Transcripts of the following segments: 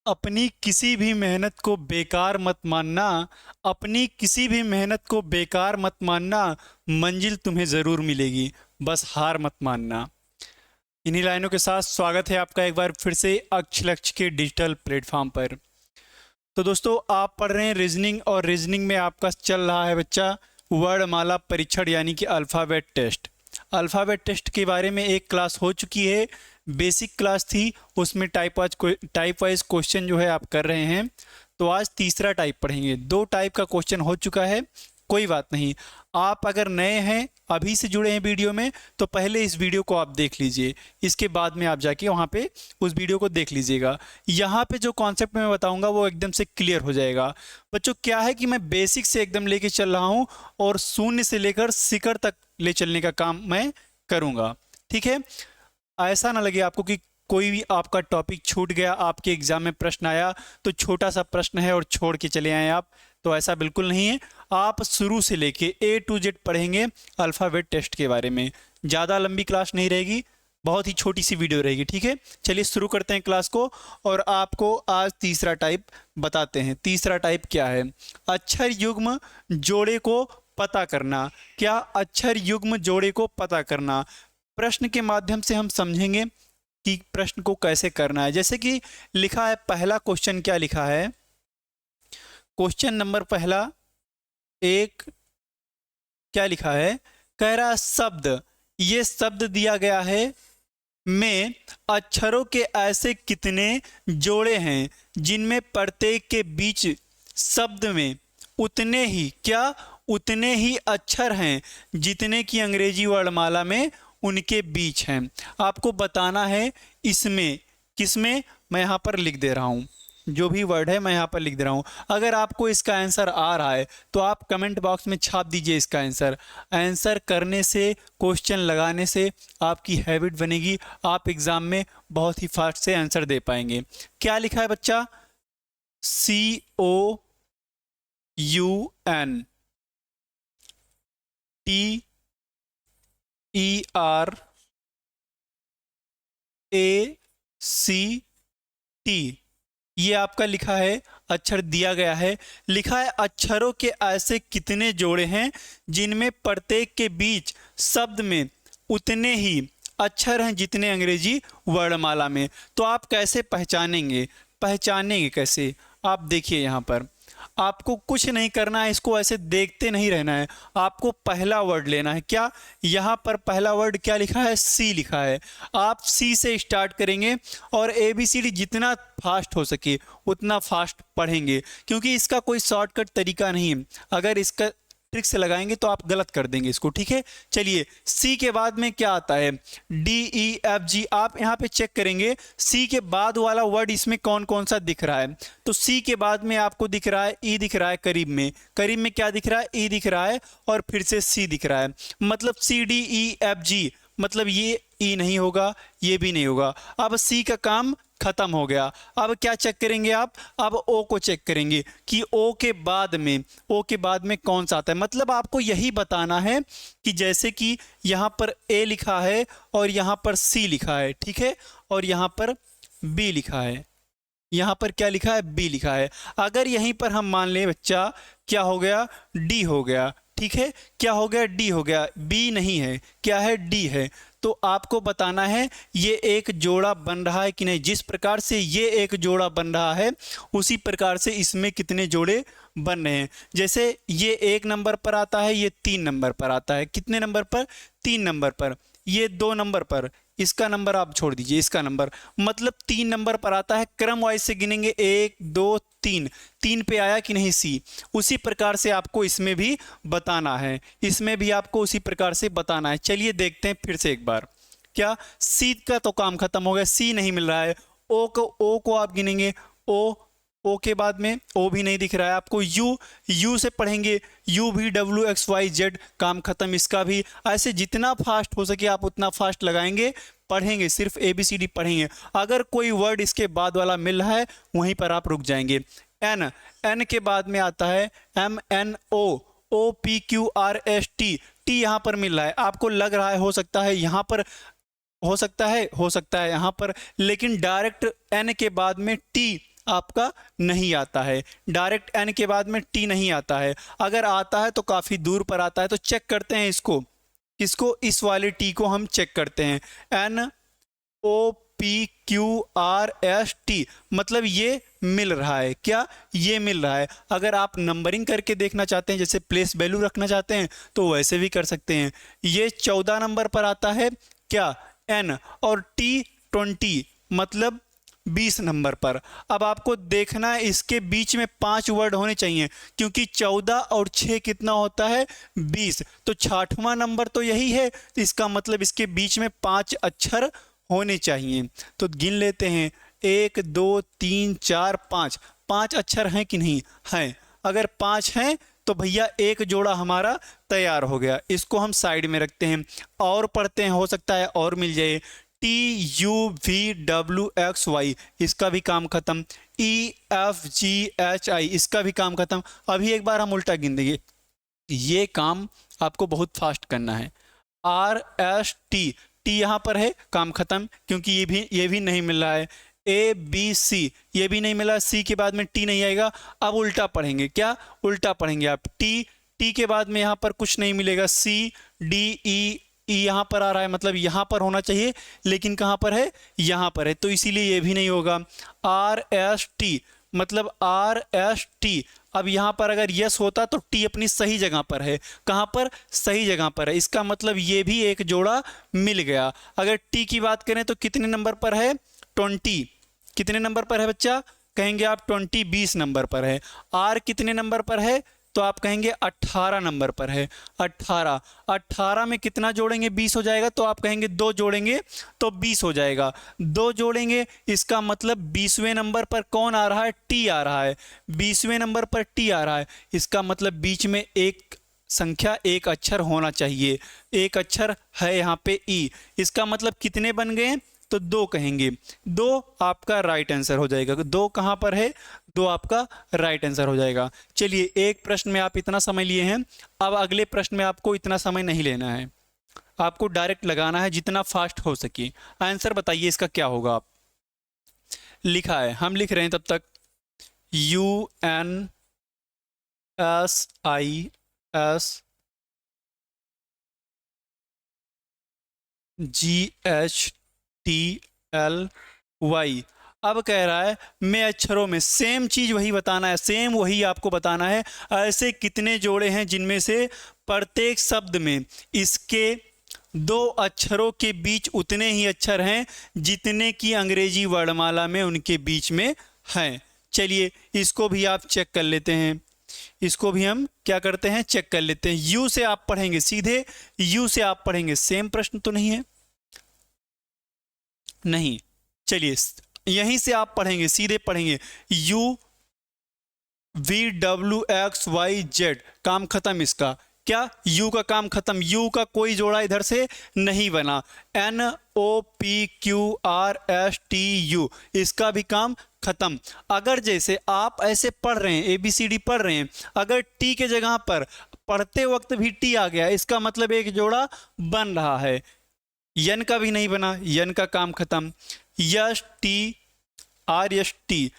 अपनी किसी भी मेहनत को बेकार मत मानना। अपनी किसी भी मेहनत को बेकार मत मानना। मंजिल तुम्हें ज़रूर मिलेगी, बस हार मत मानना। इन्हीं लाइनों के साथ स्वागत है आपका एक बार फिर से अक्षर लक्ष्य के डिजिटल प्लेटफॉर्म पर। तो दोस्तों, आप पढ़ रहे हैं रीजनिंग, और रीजनिंग में आपका चल रहा है बच्चा वर्णमाला परीक्षण यानी कि अल्फ़ाबेट टेस्ट। अल्फ़ाबेट टेस्ट के बारे में एक क्लास हो चुकी है, बेसिक क्लास थी, उसमें टाइप वाइज क्वेश्चन जो है आप कर रहे हैं। तो आज तीसरा टाइप पढ़ेंगे। 2 टाइप का क्वेश्चन हो चुका है, कोई बात नहीं। आप अगर नए हैं, अभी से जुड़े हैं वीडियो में, तो पहले इस वीडियो को आप देख लीजिए, इसके बाद में आप जाके वहाँ पे उस वीडियो को देख लीजिएगा। यहाँ पे जो कॉन्सेप्ट मैं बताऊँगा वो एकदम से क्लियर हो जाएगा। बच्चों, क्या है कि मैं बेसिक से एकदम लेके चल रहा हूँ और शून्य से लेकर शिखर तक ले चलने का काम मैं करूँगा, ठीक है। ऐसा ना लगे आपको कि कोई भी आपका टॉपिक छूट गया, आपके एग्जाम में प्रश्न आया तो छोटा सा प्रश्न है और छोड़ के चले आए आप, तो ऐसा बिल्कुल नहीं है। आप शुरू से लेके A to Z पढ़ेंगे अल्फ़ाबेट टेस्ट के बारे में। ज़्यादा लंबी क्लास नहीं रहेगी, बहुत ही छोटी सी वीडियो रहेगी, ठीक है। चलिए शुरू करते हैं क्लास को, और आपको आज तीसरा टाइप बताते हैं। तीसरा टाइप क्या है? अक्षर युग्म जोड़े को पता करना। क्या? अक्षर युग्म जोड़े को पता करना। प्रश्न के माध्यम से हम समझेंगे कि प्रश्न को कैसे करना है। जैसे कि लिखा है, पहला क्वेश्चन क्या लिखा है? क्वेश्चन नंबर पहला एक क्या लिखा है? कह रहा शब्द, ये शब्द दिया गया है में अक्षरों के ऐसे कितने जोड़े हैं जिनमें प्रत्येक के बीच शब्द में उतने ही उतने ही अक्षर हैं जितने की अंग्रेजी वर्णमाला में उनके बीच हैं। आपको बताना है इसमें, किसमें, मैं यहाँ पर लिख दे रहा हूँ, जो भी वर्ड है मैं यहाँ पर लिख दे रहा हूँ। अगर आपको इसका आंसर आ रहा है तो आप कमेंट बॉक्स में छाप दीजिए इसका आंसर। आंसर करने से, क्वेश्चन लगाने से आपकी हैबिट बनेगी, आप एग्ज़ाम में बहुत ही फास्ट से आंसर दे पाएंगे। क्या लिखा है बच्चा? COUNTERACT, ये आपका लिखा है, अक्षर दिया गया है। लिखा है अक्षरों के ऐसे कितने जोड़े हैं जिनमें प्रत्येक के बीच शब्द में उतने ही अक्षर हैं जितने अंग्रेजी वर्णमाला में। तो आप कैसे पहचानेंगे कैसे? आप देखिए, यहाँ पर आपको कुछ नहीं करना है, इसको ऐसे देखते नहीं रहना है। आपको पहला वर्ड लेना है। क्या? यहाँ पर पहला वर्ड क्या लिखा है? सी लिखा है। आप सी से स्टार्ट करेंगे और ABCD जितना फास्ट हो सके उतना फास्ट पढ़ेंगे, क्योंकि इसका कोई शॉर्टकट तरीका नहीं है। अगर इसका ट्रिक से लगाएंगे तो आप गलत कर देंगे इसको, ठीक है। चलिए, सी के बाद में क्या आता है? DEFG। आप यहाँ पे चेक करेंगे सी के बाद वाला वर्ड इसमें कौन कौन सा दिख रहा है। तो सी के बाद में आपको दिख रहा है ई, दिख रहा है करीब में क्या दिख रहा है? ई दिख रहा है, और फिर से सी दिख रहा है। मतलब CDEFG, मतलब ये ई नहीं होगा, ये भी नहीं होगा। अब सी का काम खत्म हो गया। अब क्या चेक करेंगे आप? अब ओ को चेक करेंगे कि ओ के बाद में कौन सा आता है। मतलब आपको यही बताना है कि जैसे कि यहाँ पर ए लिखा है और यहाँ पर सी लिखा है, ठीक है, और यहाँ पर बी लिखा है। यहाँ पर क्या लिखा है? बी लिखा है। अगर यहीं पर हम मान लें बच्चा, क्या हो गया? डी हो गया, ठीक है। क्या हो गया? डी हो गया। बी नहीं है, क्या है? डी है। तो आपको बताना है ये एक जोड़ा बन रहा है कि नहीं। जिस प्रकार से ये एक जोड़ा बन रहा है उसी प्रकार से इसमें कितने जोड़े बन रहे हैं। जैसे ये 1 नंबर पर आता है, ये 3 नंबर पर आता है। कितने नंबर पर? 3 नंबर पर। ये 2 नंबर पर, इसका नंबर आप छोड़ दीजिए, इसका नंबर, मतलब 3 नंबर पर आता है। क्रम वाइज से गिनेंगे, 1 2 3, 3 पे आया कि नहीं सी। उसी प्रकार से आपको इसमें भी बताना है, इसमें भी आपको उसी प्रकार से बताना है। चलिए देखते हैं फिर से एक बार। क्या? सी का तो काम खत्म हो गया, सी नहीं मिल रहा है। ओ को आप गिनेंगे, ओ के बाद में ओ भी नहीं दिख रहा है आपको। यू से पढ़ेंगे, यू भी WXYZ, काम खत्म इसका भी। ऐसे जितना फास्ट हो सके आप उतना फास्ट लगाएंगे, पढ़ेंगे, सिर्फ ABCD पढ़ेंगे। अगर कोई वर्ड इसके बाद वाला मिल रहा है वहीं पर आप रुक जाएंगे। एन के बाद में आता है MNO, OPQRST, टी यहाँ पर मिल रहा है। आपको लग रहा है हो सकता है यहाँ पर, हो सकता है यहाँ पर, लेकिन डायरेक्ट एन के बाद में टी आपका नहीं आता है। डायरेक्ट एन के बाद में टी नहीं आता है, अगर आता है तो काफ़ी दूर पर आता है। तो चेक करते हैं इसको, इस वाले टी को हम चेक करते हैं। N O P Q R S T, मतलब ये मिल रहा है। क्या ये मिल रहा है? अगर आप नंबरिंग करके देखना चाहते हैं, जैसे प्लेस वैल्यू रखना चाहते हैं, तो वैसे भी कर सकते हैं। ये 14 नंबर पर आता है क्या? एन, और टी 20 मतलब 20 नंबर पर। अब आपको देखना है इसके बीच में 5 वर्ड होने चाहिए, क्योंकि 14 और 6 कितना होता है? 20। तो 6वां नंबर तो यही है, तो इसका मतलब इसके बीच में 5 अक्षर होने चाहिए। तो गिन लेते हैं, 1 2 3 4 5। 5 अक्षर हैं कि नहीं? हैं। अगर 5 हैं तो भैया एक जोड़ा हमारा तैयार हो गया। इसको हम साइड में रखते हैं और पढ़ते हैं, हो सकता है और मिल जाए। TUVWXY, इसका भी काम खत्म। EFGHI, इसका भी काम खत्म। अभी एक बार हम उल्टा गिन देंगे, ये काम आपको बहुत फास्ट करना है। RST, टी यहाँ पर है, काम खत्म, क्योंकि ये भी नहीं मिल रहा है। ABC, ये भी नहीं मिला, सी के बाद में टी नहीं आएगा। अब उल्टा पढ़ेंगे, क्या उल्टा पढ़ेंगे आप? टी के बाद में यहाँ पर कुछ नहीं मिलेगा। CDE, यहाँ पर आ रहा है, मतलब यहाँ पर होना चाहिए, लेकिन कहाँ पर है? यहाँ पर है, तो इसीलिए ये भी नहीं होगा। RST, मतलब RST, अब यहाँ पर अगर यस होता तो टी अपनी सही जगह पर है। कहाँ पर? सही जगह पर है, इसका मतलब ये भी एक जोड़ा मिल गया। अगर टी की बात करें तो कितने नंबर पर है? 20। कितने नंबर पर है बच्चा? कहेंगे आप 20, 20 नंबर पर है। आर कितने नंबर पर है? तो आप कहेंगे 18 नंबर पर है। 18 में कितना जोड़ेंगे? 20 हो जाएगा। तो आप कहेंगे 2 जोड़ेंगे तो 20 हो जाएगा। 2 जोड़ेंगे, इसका मतलब 20वें नंबर पर कौन आ रहा है? टी आ रहा है। 20वें नंबर पर टी आ रहा है, इसका मतलब बीच में एक संख्या, एक अक्षर होना चाहिए। एक अक्षर है यहाँ पे ई, इसका मतलब कितने बन गए? तो 2 कहेंगे। 2 आपका राइट आंसर हो जाएगा। 2 कहाँ पर है? 2 आपका राइट आंसर हो जाएगा। चलिए, एक प्रश्न में आप इतना समय लिए हैं, अब अगले प्रश्न में आपको इतना समय नहीं लेना है, आपको डायरेक्ट लगाना है जितना फास्ट हो सके। आंसर बताइए इसका क्या होगा। आप लिखा है, हम लिख रहे हैं तब तक। UNSISGHTLY। अब कह रहा है मैं अक्षरों में, सेम चीज वही बताना है, सेम वही आपको बताना है। ऐसे कितने जोड़े हैं जिनमें से प्रत्येक शब्द में इसके 2 अक्षरों के बीच उतने ही अक्षर हैं जितने की अंग्रेजी वर्णमाला में उनके बीच में हैं। चलिए, इसको भी आप चेक कर लेते हैं। इसको भी हम क्या करते हैं? चेक कर लेते हैं। यू से आप पढ़ेंगे, सीधे यू से आप पढ़ेंगे। सेम प्रश्न तो नहीं है? नहीं। चलिए, यहीं से आप पढ़ेंगे, सीधे पढ़ेंगे। UVWXYZ, काम खत्म इसका। क्या? यू का काम खत्म, यू का कोई जोड़ा इधर से नहीं बना। NOPQRSTU, इसका भी काम खत्म। अगर जैसे आप ऐसे पढ़ रहे हैं, ABCD पढ़ रहे हैं, अगर टी के जगह पर पढ़ते वक्त भी टी आ गया, इसका मतलब एक जोड़ा बन रहा है। यन का भी नहीं बना, यन का काम खत्म। STRST,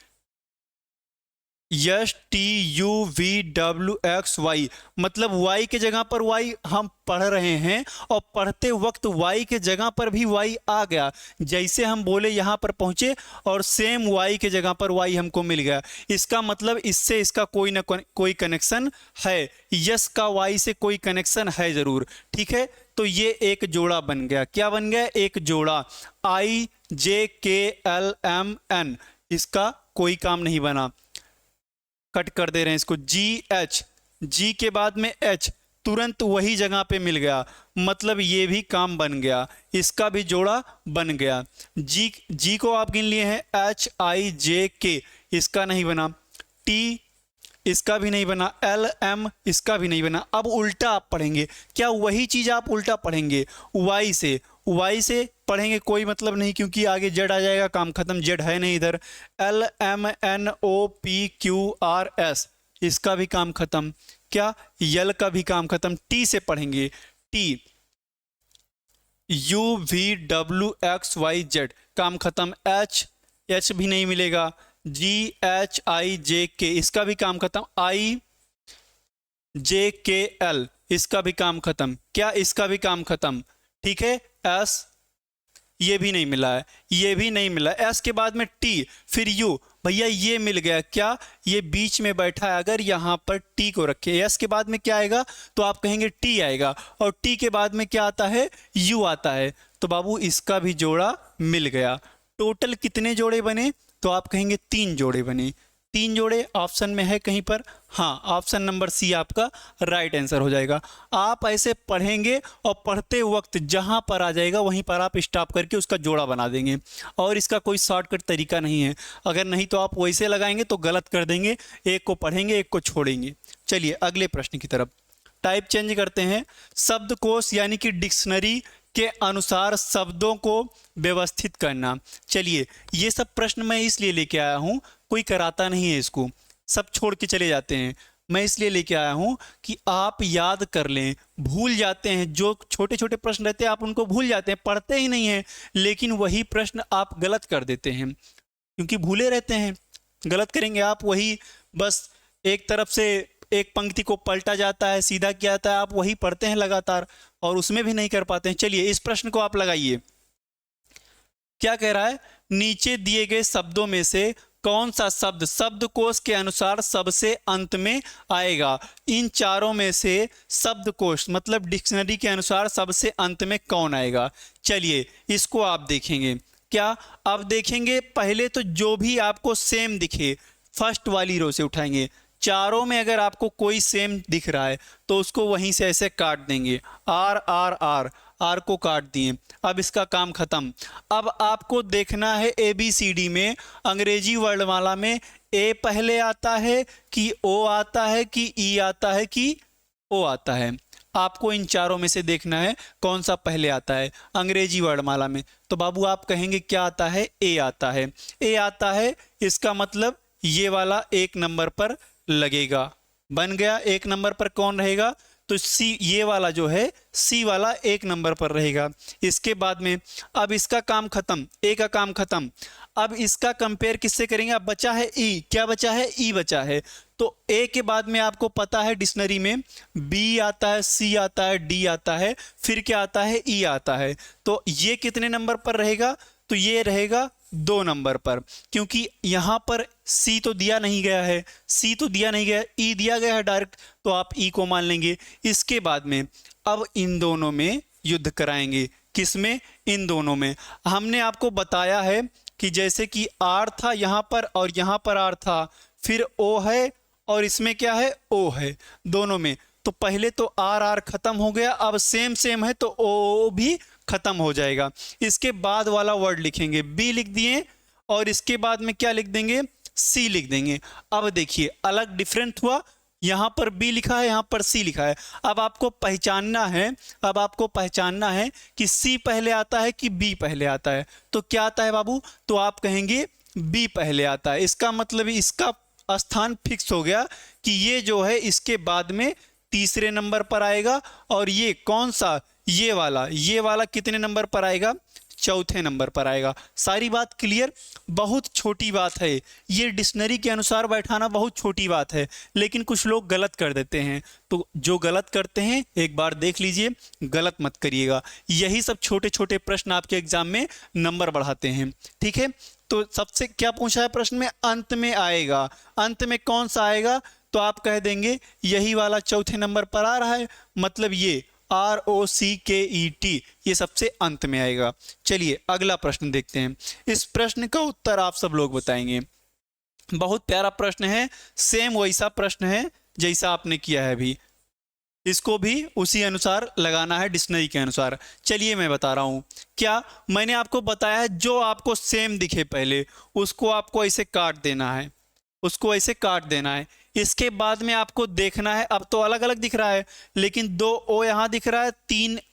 STUVWXY, मतलब y के जगह पर y हम पढ़ रहे हैं और पढ़ते वक्त y के जगह पर भी y आ गया। जैसे हम बोले यहाँ पर पहुँचे और सेम y के जगह पर y हमको मिल गया, इसका मतलब इससे इसका कोई ना कोई कनेक्शन है। यस का y से कोई कनेक्शन है ज़रूर। ठीक है, तो ये एक जोड़ा बन गया। क्या बन गया? एक जोड़ा। IJKLMN, इसका कोई काम नहीं बना, कट कर दे रहे हैं इसको। GH, जी के बाद में H, तुरंत वही जगह पे मिल गया, मतलब ये भी काम बन गया, इसका भी जोड़ा बन गया। जी को आप गिन लिए हैं। HIJK, इसका नहीं बना। T, इसका भी नहीं बना। LM, इसका भी नहीं बना। अब उल्टा आप पढ़ेंगे। क्या वही चीज़ आप उल्टा पढ़ेंगे? Y से पढ़ेंगे, कोई मतलब नहीं, क्योंकि आगे जेड आ जाएगा, काम खत्म, जेड है नहीं इधर। LMNOPQRS, इसका भी काम खत्म। क्या? यल का भी काम खत्म। टी से पढ़ेंगे। T, UVWXYZ, काम खत्म। H भी नहीं मिलेगा। GHIJK, इसका भी काम खत्म। IJKL, इसका भी काम खत्म। क्या इसका भी काम खत्म? ठीक है। S, ये भी नहीं मिला है, ये भी नहीं मिला। S के बाद में T, फिर U, भैया ये मिल गया। क्या? ये बीच में बैठा है, अगर यहाँ पर T को रखे, S के बाद में क्या आएगा? तो आप कहेंगे T आएगा, और T के बाद में क्या आता है? U आता है। तो बाबू इसका भी जोड़ा मिल गया। टोटल कितने जोड़े बने? तो आप कहेंगे 3 जोड़े बने। 3 जोड़े ऑप्शन में है कहीं पर? हाँ, ऑप्शन नंबर सी आपका राइट आंसर हो जाएगा। आप ऐसे पढ़ेंगे और पढ़ते वक्त जहां पर आ जाएगा वहीं पर आप स्टॉप करके उसका जोड़ा बना देंगे, और इसका कोई शॉर्टकट तरीका नहीं है। अगर नहीं तो आप वैसे लगाएंगे तो गलत कर देंगे, एक को पढ़ेंगे एक को छोड़ेंगे। चलिए अगले प्रश्न की तरफ। टाइप चेंज करते हैं। शब्दकोश यानी कि डिक्शनरी के अनुसार शब्दों को व्यवस्थित करना। चलिए, ये सब प्रश्न मैं इसलिए लेके आया हूं, कोई कराता नहीं है इसको, सब छोड़ के चले जाते हैं। मैं इसलिए लेके आया हूं कि आप याद कर लें। भूल जाते हैं, जो छोटे छोटे प्रश्न रहते हैं आप उनको भूल जाते हैं, पढ़ते ही नहीं हैं, लेकिन वही प्रश्न आप गलत कर देते हैं क्योंकि भूले रहते हैं। गलत करेंगे आप, वही बस एक तरफ से एक पंक्ति को पलटा जाता है, सीधा किया जाता है, आप वही पढ़ते हैं लगातार और उसमें भी नहीं कर पाते हैं। चलिए इस प्रश्न को आप लगाइए। क्या कह रहा है? नीचे दिए गए शब्दों में से कौन सा शब्द शब्दकोश के अनुसार सबसे अंत में आएगा? इन चारों में से शब्दकोश मतलब डिक्शनरी के अनुसार सबसे अंत में कौन आएगा? चलिए इसको आप देखेंगे। क्या आप देखेंगे? पहले तो जो भी आपको सेम दिखे फर्स्ट वाली रो से उठाएंगे। चारों में अगर आपको कोई सेम दिख रहा है तो उसको वहीं से ऐसे काट देंगे। आर आर आर, आर को काट दिए। अब इसका काम खत्म। अब आपको देखना है ABCD में अंग्रेजी वर्णमाला में ए पहले आता है कि ओ आता है कि ई आता है कि ओ आता है। आपको इन चारों में से देखना है कौन सा पहले आता है अंग्रेजी वर्णमाला में। तो बाबू आप कहेंगे क्या आता है? ए आता है। ए आता है, इसका मतलब ये वाला 1 नंबर पर लगेगा। बन गया। 1 नंबर पर कौन रहेगा? तो सी, ये वाला जो है सी वाला 1 नंबर पर रहेगा। इसके बाद में अब इसका काम खत्म, ए का काम खत्म। अब इसका कंपेयर किससे करेंगे? अब बचा है ई। क्या बचा है? ई बचा है। तो ए के बाद में आपको पता है डिक्शनरी में बी आता है, सी आता है, डी आता है, फिर क्या आता है? ई आता है। तो ये कितने नंबर पर रहेगा? तो ये रहेगा 2 नंबर पर, क्योंकि यहां पर सी तो दिया नहीं गया है, सी तो दिया नहीं गया, ई दिया गया है डायरेक्ट, तो आप ई को मान लेंगे। इसके बाद में अब इन दोनों में युद्ध कराएंगे। किसमें? इन दोनों में। हमने आपको बताया है कि जैसे कि आर था यहां पर और यहां पर आर था, फिर ओ है और इसमें क्या है? ओ है दोनों में। तो पहले तो आर आर खत्म हो गया, अब सेम सेम है तो ओ भी खत्म हो जाएगा। इसके बाद वाला वर्ड लिखेंगे, बी लिख दिए और इसके बाद में क्या लिख देंगे? सी लिख देंगे। अब देखिए अलग डिफरेंट हुआ, यहां पर बी लिखा है, यहां पर सी लिखा है। अब आपको पहचानना है, अब आपको पहचानना है कि सी पहले आता है कि बी पहले आता है। तो क्या आता है बाबू? तो आप कहेंगे बी पहले आता है। इसका मतलब इसका स्थान फिक्स हो गया कि ये जो है इसके बाद में तीसरे नंबर पर आएगा, और ये कौन सा? ये वाला कितने नंबर पर आएगा? चौथे नंबर पर आएगा। सारी बात क्लियर? बहुत छोटी बात है ये, डिक्शनरी के अनुसार बैठाना बहुत छोटी बात है, लेकिन कुछ लोग गलत कर देते हैं। तो जो गलत करते हैं एक बार देख लीजिए, गलत मत करिएगा। यही सब छोटे छोटे प्रश्न आपके एग्जाम में नंबर बढ़ाते हैं। ठीक है, तो सबसे क्या पूछा है प्रश्न में? अंत में आएगा। अंत में कौन सा आएगा? तो आप कह देंगे यही वाला चौथे नंबर पर आ रहा है, मतलब ये ROCKET, ये सबसे अंत में आएगा। चलिए अगला प्रश्न देखते हैं। इस प्रश्न का उत्तर आप सब लोग बताएंगे। बहुत प्यारा प्रश्न है, सेम वैसा प्रश्न है जैसा आपने किया है अभी। इसको भी उसी अनुसार लगाना है, डिक्शनरी के अनुसार। चलिए मैं बता रहा हूं। क्या मैंने आपको बताया है, जो आपको सेम दिखे पहले उसको आपको ऐसे काट देना है, उसको ऐसे काट देना है। इसके बाद में आपको देखना है, अब तो अलग अलग दिख रहा है लेकिन 2 ओ यहां दिख रहा है,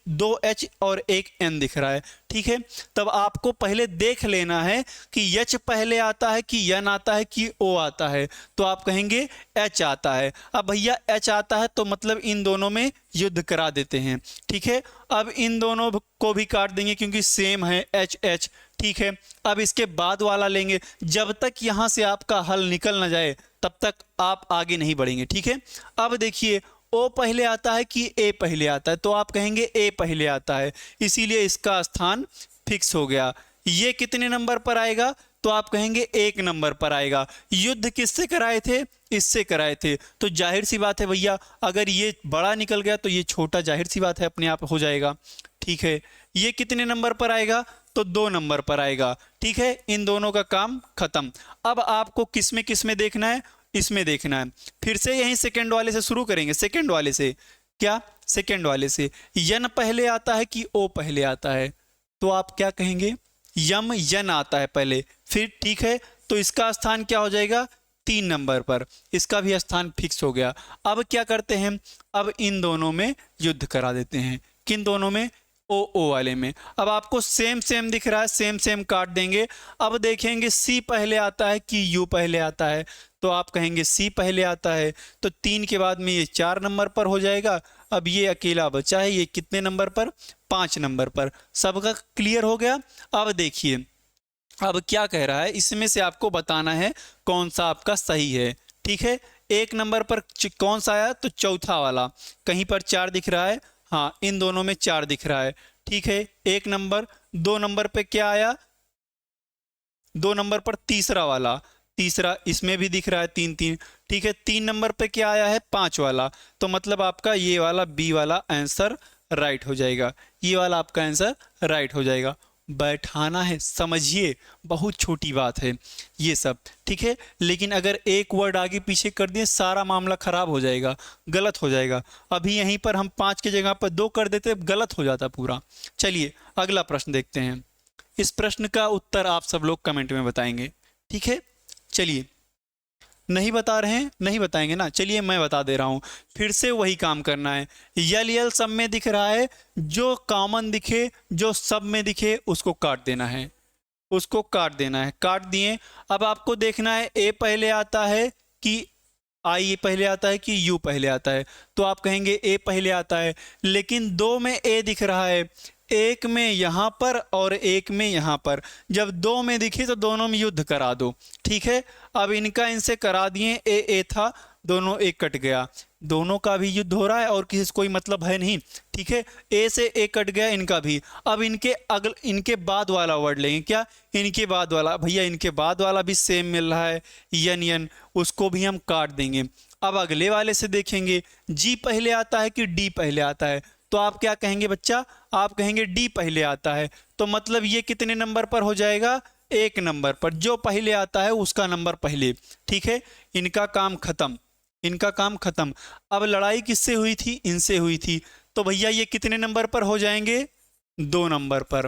2 एच और 1 एन दिख रहा है। ठीक है, तब आपको पहले देख लेना है कि एच पहले आता है कि एन आता है कि ओ आता है। तो आप कहेंगे एच आता है। अब भैया एच आता है तो मतलब इन दोनों में युद्ध करा देते हैं। ठीक है, अब इन दोनों को भी काट देंगे क्योंकि सेम है, एच एच। ठीक है। अब इसके बाद वाला लेंगे, जब तक यहाँ से आपका हल निकल ना जाए तब तक आप आगे नहीं बढ़ेंगे, ठीक है। अब देखिए ओ पहले आता है कि ए पहले आता है, तो आप कहेंगे ए पहले आता है, इसीलिए इसका स्थान फिक्स हो गया। ये कितने नंबर पर आएगा, तो आप कहेंगे 1 नंबर पर आएगा। युद्ध किससे कराए थे, इससे कराए थे, तो जाहिर सी बात है भैया, अगर ये बड़ा निकल गया तो ये छोटा जाहिर सी बात है अपने आप हो जाएगा, ठीक है। ये कितने नंबर पर आएगा, तो 2 नंबर पर आएगा, ठीक है। इन दोनों का काम खत्म। अब आपको किस में देखना है, इसमें देखना है। फिर से यहीं सेकंड वाले से शुरू करेंगे, सेकंड वाले से, क्या, सेकंड वाले से। यन पहले आता है कि ओ पहले आता है, तो आप क्या कहेंगे, यम यन आता है पहले, फिर ठीक है, तो इसका स्थान क्या हो जाएगा, 3 नंबर पर, इसका भी स्थान फिक्स हो गया। अब क्या करते हैं, अब इन दोनों में युद्ध करा देते हैं, किन दोनों में, ओ वाले में। अब आपको सेम सेम दिख रहा है, सेम सेम काट देंगे। अब देखेंगे सी पहले आता है कि यू पहले आता है, तो आप कहेंगे सी पहले आता है, तो 3 के बाद में ये 4 नंबर पर हो जाएगा। अब ये अकेला बचा है, ये कितने नंबर पर, 5 नंबर पर। सबका क्लियर हो गया। अब देखिए अब क्या कह रहा है, इसमें से आपको बताना है कौन सा आपका सही है, ठीक है। 1 नंबर पर कौन सा आया, तो चौथा वाला, कहीं पर 4 दिख रहा है, हाँ इन दोनों में 4 दिख रहा है, ठीक है। 1 नंबर, 2 नंबर पे क्या आया, 2 नंबर पर तीसरा वाला, तीसरा इसमें भी दिख रहा है 3 3, ठीक है। 3 नंबर पे क्या आया है, 5 वाला, तो मतलब आपका ये वाला बी वाला आंसर राइट हो जाएगा, ये वाला आपका आंसर राइट हो जाएगा। बैठाना है, समझिए बहुत छोटी बात है ये सब, ठीक है। लेकिन अगर एक वर्ड आगे पीछे कर दिए सारा मामला खराब हो जाएगा, गलत हो जाएगा। अभी यहीं पर हम 5 की जगह पर 2 कर देते, गलत हो जाता पूरा। चलिए अगला प्रश्न देखते हैं। इस प्रश्न का उत्तर आप सब लोग कमेंट में बताएंगे, ठीक है। चलिए, नहीं बता रहे हैं, नहीं बताएंगे ना, चलिए मैं बता दे रहा हूं। फिर से वही काम करना है, यल यल सब में दिख रहा है, जो कॉमन दिखे, जो सब में दिखे उसको काट देना है, उसको काट देना है। काट दिए। अब आपको देखना है ए पहले आता है कि आई पहले आता है कि यू पहले आता है, तो आप कहेंगे ए पहले आता है। लेकिन 2 में ए दिख रहा है, 1 में यहाँ पर और 1 में यहाँ पर, जब 2 में दिखे तो दोनों में युद्ध करा दो, ठीक है। अब इनका इनसे करा दिए, ए था, दोनों एक कट गया, दोनों का भी युद्ध हो रहा है और किसी से कोई मतलब है नहीं, ठीक है। ए से ए कट गया, इनका भी। अब इनके बाद वाला वर्ड लेंगे, क्या, इनके बाद वाला, भैया इनके बाद वाला भी सेम मिल रहा है, यन यन, उसको भी हम काट देंगे। अब अगले वाले से देखेंगे, जी पहले आता है कि डी पहले आता है, तो आप क्या कहेंगे बच्चा, आप कहेंगे डी पहले आता है, तो मतलब ये कितने नंबर पर हो जाएगा, 1 नंबर पर। जो पहले आता है उसका नंबर पहले, ठीक है। इनका काम खत्म, इनका काम खत्म। अब लड़ाई किससे हुई थी, इनसे हुई थी, तो भैया ये कितने नंबर पर हो जाएंगे, 2 नंबर पर।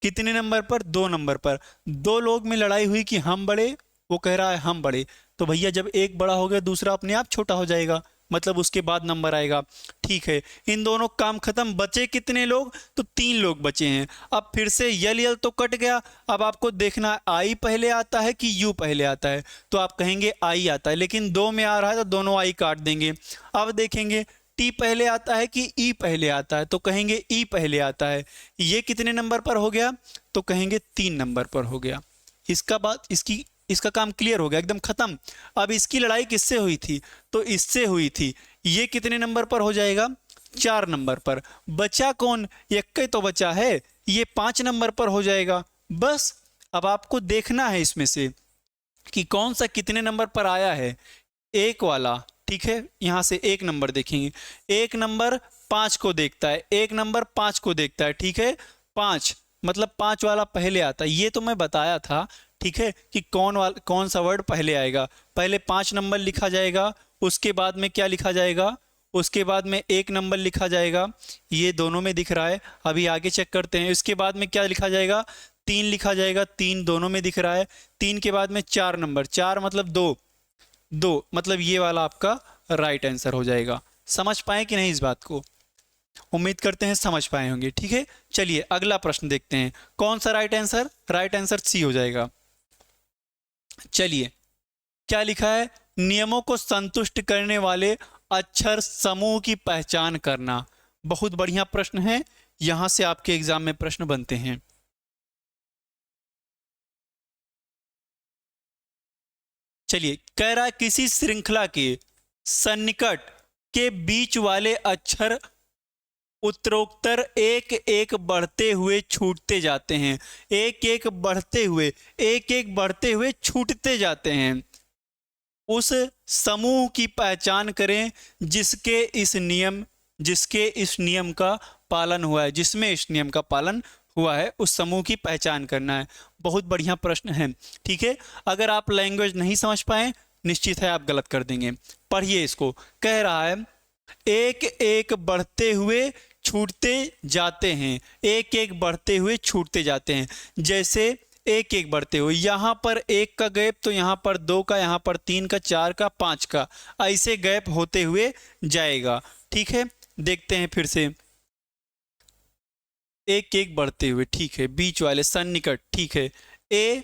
कितने नंबर पर, 2 नंबर पर। 2 लोग में लड़ाई हुई कि हम बड़े, वो कह रहा है हम बड़े, तो भैया जब एक बड़ा हो गया दूसरा अपने आप छोटा हो जाएगा, मतलब उसके बाद नंबर आएगा, ठीक है। इन दोनों काम खत्म। बचे कितने लोग, तो 3 लोग बचे हैं। अब फिर से यल यल तो कट गया, अब आपको देखना आई पहले आता है कि यू पहले आता है, तो आप कहेंगे आई आता है, लेकिन 2 में आ रहा है तो दोनों आई काट देंगे। अब देखेंगे टी पहले आता है कि ई पहले आता है, तो कहेंगे ई पहले आता है। ये कितने नंबर पर हो गया, तो कहेंगे 3 नंबर पर हो गया। इसका बाद इसका काम क्लियर हो गया, एकदम खत्म। अब इसकी लड़ाई किससे हुई थी, तो इससे हुई थी। ये कितने नंबर पर हो जाएगा, 4 नंबर पर। बचा कौन, एक तो बचा है, ये 5 नंबर पर हो जाएगा। बस अब आपको देखना है इसमें से कि कौन सा कितने नंबर पर आया है, एक वाला, ठीक है। यहां से 1 नंबर देखेंगे, 1 नंबर 5 को देखता है, 1 नंबर 5 को देखता है, ठीक है। 5 मतलब 5 वाला पहले आता है, ये तो मैं बताया था, ठीक है, कि कौन सा वर्ड पहले आएगा। पहले 5 नंबर लिखा जाएगा, उसके बाद में क्या लिखा जाएगा, उसके बाद में 1 नंबर लिखा जाएगा, ये दोनों में दिख रहा है। अभी आगे चेक करते हैं, इसके बाद में क्या लिखा जाएगा, 3 लिखा जाएगा, 3 दोनों में दिख रहा है। 3 के बाद में 4 नंबर, 4 मतलब 2 मतलब ये वाला आपका राइट आंसर हो जाएगा। समझ पाए कि नहीं इस बात को, उम्मीद करते हैं समझ पाए होंगे, ठीक है। चलिए अगला प्रश्न देखते हैं, कौन सा right answer, right answer C हो जाएगा। चलिए क्या लिखा है, नियमों को संतुष्ट करने वाले अक्षर समूह की पहचान करना। बहुत बढ़िया प्रश्न है, यहां से आपके एग्जाम में प्रश्न बनते हैं। चलिए, कह रहा है किसी श्रृंखला के सन्निकट के बीच वाले अक्षर उत्तरोत्तर एक एक बढ़ते हुए छूटते जाते हैं, एक एक बढ़ते हुए छूटते जाते हैं। उस समूह की पहचान करें जिसके इस नियम का पालन हुआ है, जिसमें इस नियम का पालन हुआ है, उस समूह की पहचान करना है। बहुत बढ़िया प्रश्न है, ठीक है। अगर आप लैंग्वेज नहीं समझ पाए, निश्चित है आप गलत कर देंगे। पढ़िए इसको, कह रहा है एक एक बढ़ते हुए छूटते जाते हैं, एक एक बढ़ते हुए छूटते जाते हैं। जैसे एक एक बढ़ते हुए, यहाँ पर एक का गैप तो यहाँ पर दो का, यहाँ पर तीन का, चार का, पाँच का, ऐसे गैप होते हुए जाएगा, ठीक है। देखते हैं फिर से, एक एक बढ़ते हुए, ठीक है, बीच वाले सन्निकट, ठीक है। ए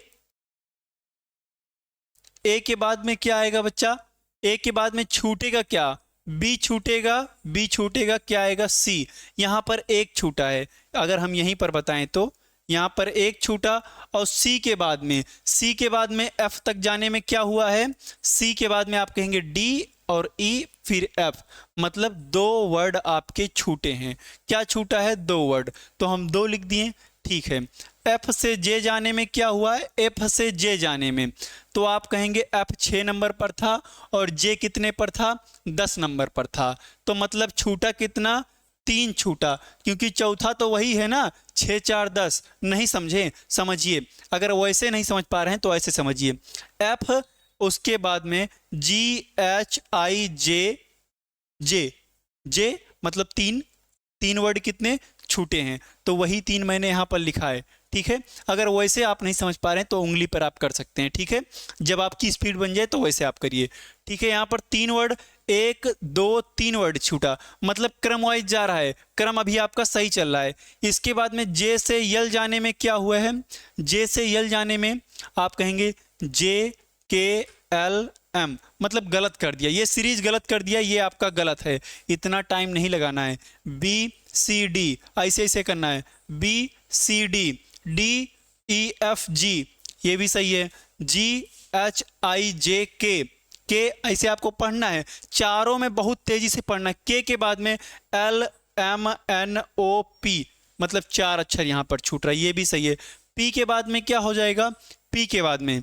के बाद में क्या आएगा बच्चा? ए के बाद में छूटेगा क्या? बी छूटेगा, क्या आएगा? सी। यहाँ पर एक छूटा है, अगर हम यहीं पर बताएं तो यहाँ पर एक छूटा, और सी के बाद में एफ तक जाने में क्या हुआ है? सी के बाद में आप कहेंगे डी और ई फिर एफ, मतलब दो वर्ड आपके छूटे हैं। क्या छूटा है? दो वर्ड, तो हम दो लिख दिए, ठीक है। एफ से जे जाने में क्या हुआ है? एफ से जे जाने में, तो आप कहेंगे एफ 6 नंबर पर था और जे कितने पर था? 10 नंबर पर था। तो मतलब छूटा कितना? 3 छूटा, क्योंकि चौथा तो वही है ना, 6 4 10। नहीं समझे? समझिए, अगर वैसे नहीं समझ पा रहे हैं तो ऐसे समझिए। एफ, उसके बाद में जी एच आई जे मतलब तीन वर्ड कितने छूटे हैं, तो वही 3 मैंने यहाँ पर लिखा है, ठीक है। अगर वैसे आप नहीं समझ पा रहे हैं तो उंगली पर आप कर सकते हैं, ठीक है। जब आपकी स्पीड बन जाए तो वैसे आप करिए, ठीक है। यहाँ पर 3 वर्ड, 1 2 3 वर्ड छूटा, मतलब क्रम वाइज जा रहा है, क्रम अभी आपका सही चल रहा है। इसके बाद में जे से यल जाने में क्या हुआ है? जे से यल जाने में आप कहेंगे जे के एल एम, मतलब गलत कर दिया, ये सीरीज गलत कर दिया, ये आपका गलत है, इतना टाइम नहीं लगाना है। बी सी डी, ऐसे ऐसे करना है, B C D, D E F G, ये भी सही है। जी एच आई जे के ऐसे आपको पढ़ना है, चारों में बहुत तेजी से पढ़ना है। के बाद में L M N O P, मतलब 4 अक्षर यहाँ पर छूट रहा है, ये भी सही है। पी के बाद में क्या हो जाएगा? पी के बाद में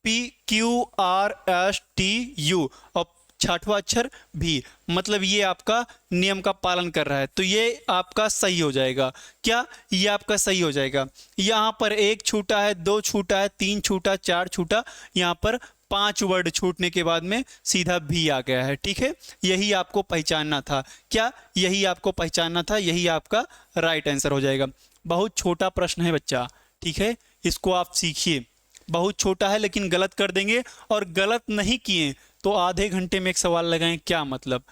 P Q R S T U, और 6वां अक्षर भी, मतलब ये आपका नियम का पालन कर रहा है, तो ये आपका सही हो जाएगा। क्या? ये आपका सही हो जाएगा। यहाँ पर 1 छूटा है, 2 छूटा है, 3 छूटा, 4 छूटा, यहाँ पर 5 वर्ड छूटने के बाद में सीधा भी आ गया है, ठीक है। यही आपको पहचानना था। क्या? यही आपको पहचानना था, यही आपका राइट आंसर हो जाएगा। बहुत छोटा प्रश्न है बच्चा, ठीक है, इसको आप सीखिए। बहुत छोटा है लेकिन गलत कर देंगे, और गलत नहीं किए तो आधे घंटे में एक सवाल लगाएं, क्या मतलब?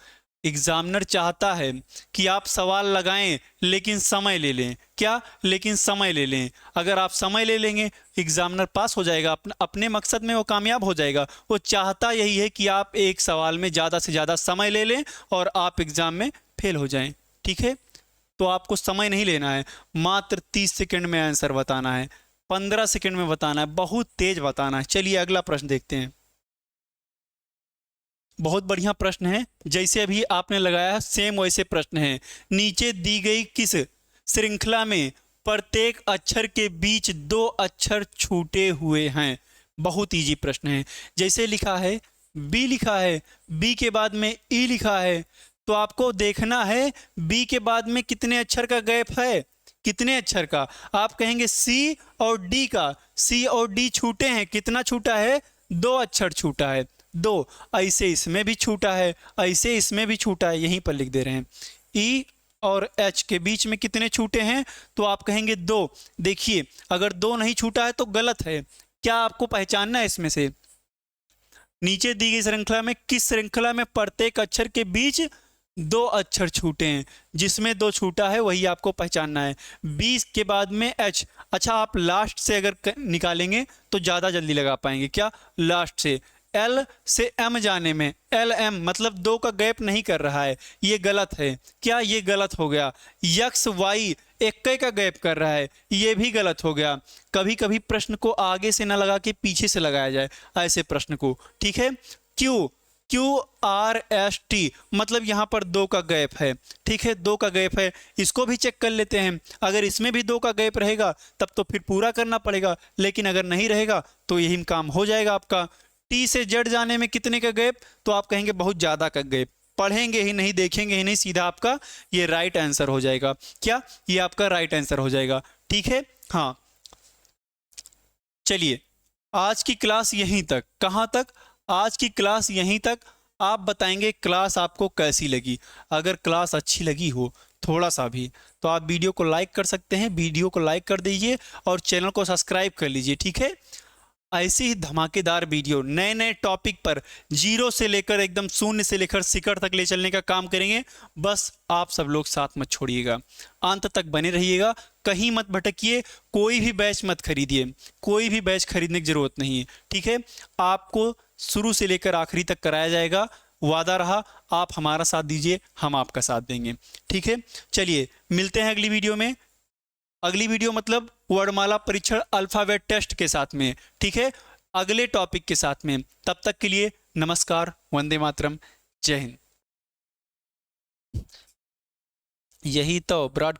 एग्जामिनर चाहता है कि आप सवाल लगाएं लेकिन समय ले लें। क्या? लेकिन समय ले लें। अगर आप समय ले लेंगे, एग्जामिनर पास हो जाएगा, अपने मकसद में वो कामयाब हो जाएगा। वो चाहता यही है कि आप एक सवाल में ज़्यादा से ज़्यादा समय ले लें और आप एग्ज़ाम में फेल हो जाएं, ठीक है। तो आपको समय नहीं लेना है, मात्र 30 सेकेंड में आंसर बताना है, 15 सेकेंड में बताना है, बहुत तेज बताना है। चलिए अगला प्रश्न देखते हैं। बहुत बढ़िया प्रश्न है, जैसे अभी आपने लगाया सेम वैसे प्रश्न है। नीचे दी गई किस श्रृंखला में प्रत्येक अक्षर के बीच 2 अक्षर छूटे हुए हैं? बहुत इजी प्रश्न है। जैसे लिखा है बी, लिखा है बी के बाद में ई लिखा है, तो आपको देखना है बी के बाद में कितने अक्षर का गैप है, कितने अक्षर का। आप कहेंगे सी और डी का, सी और डी छूटे हैं, कितना छूटा है? 2 अक्षर छूटा है, 2। ऐसे इसमें भी छूटा है, ऐसे इसमें भी छूटा है, यहीं पर लिख दे रहे हैं। ई और एच के बीच में कितने छूटे हैं? तो आप कहेंगे 2। देखिए अगर 2 नहीं छूटा है तो गलत है। क्या आपको पहचानना है इसमें से? नीचे दी गई श्रृंखला में किस श्रृंखला में प्रत्येक अक्षर के बीच 2 अक्षर छूटे हैं? जिसमें 2 छूटा है वही आपको पहचानना है। 20 के बाद में एच। अच्छा, आप लास्ट से अगर निकालेंगे तो ज़्यादा जल्दी लगा पाएंगे। क्या? लास्ट से। एल से एम जाने में, एल एम मतलब 2 का गैप नहीं कर रहा है, ये गलत है। क्या? ये गलत हो गया। यक्स वाई, एक्के का गैप कर रहा है, ये भी गलत हो गया। कभी कभी प्रश्न को आगे से ना लगा के पीछे से लगाया जाए ऐसे प्रश्न को, ठीक है। QRST मतलब यहाँ पर 2 का गैप है, ठीक है, 2 का गैप है, इसको भी चेक कर लेते हैं। अगर इसमें भी 2 का गैप रहेगा तब तो फिर पूरा करना पड़ेगा, लेकिन अगर नहीं रहेगा तो यही काम हो जाएगा आपका। T से Z जाने में कितने का गैप, तो आप कहेंगे बहुत ज़्यादा का गैप, पढ़ेंगे ही नहीं, देखेंगे ही नहीं, सीधा आपका ये राइट आंसर हो जाएगा। क्या, ये आपका राइट आंसर हो जाएगा, ठीक है। हाँ, चलिए आज की क्लास यहीं तक। कहाँ तक? आज की क्लास यहीं तक। आप बताएंगे क्लास आपको कैसी लगी। अगर क्लास अच्छी लगी हो थोड़ा सा भी, तो आप वीडियो को लाइक कर सकते हैं, वीडियो को लाइक कर दीजिए और चैनल को सब्सक्राइब कर लीजिए, ठीक है। ऐसी ही धमाकेदार वीडियो नए नए टॉपिक पर जीरो से लेकर एकदम शून्य से लेकर शिखर तक ले चलने का काम करेंगे। बस आप सब लोग साथ मत छोड़िएगा, अंत तक बने रहिएगा, कहीं मत भटकिए, कोई भी बैच मत खरीदिए, कोई भी बैच खरीदने की जरूरत नहीं है, ठीक है। आपको शुरू से लेकर आखिरी तक कराया जाएगा, वादा रहा। आप हमारा साथ दीजिए, हम आपका साथ देंगे, ठीक है। चलिए मिलते हैं अगली वीडियो में। अगली वीडियो मतलब वर्णमाला परीक्षण अल्फाबेट टेस्ट के साथ में, ठीक है, अगले टॉपिक के साथ में। तब तक के लिए नमस्कार, वंदे मातरम, जय हिंद। यही तो ब्रॉड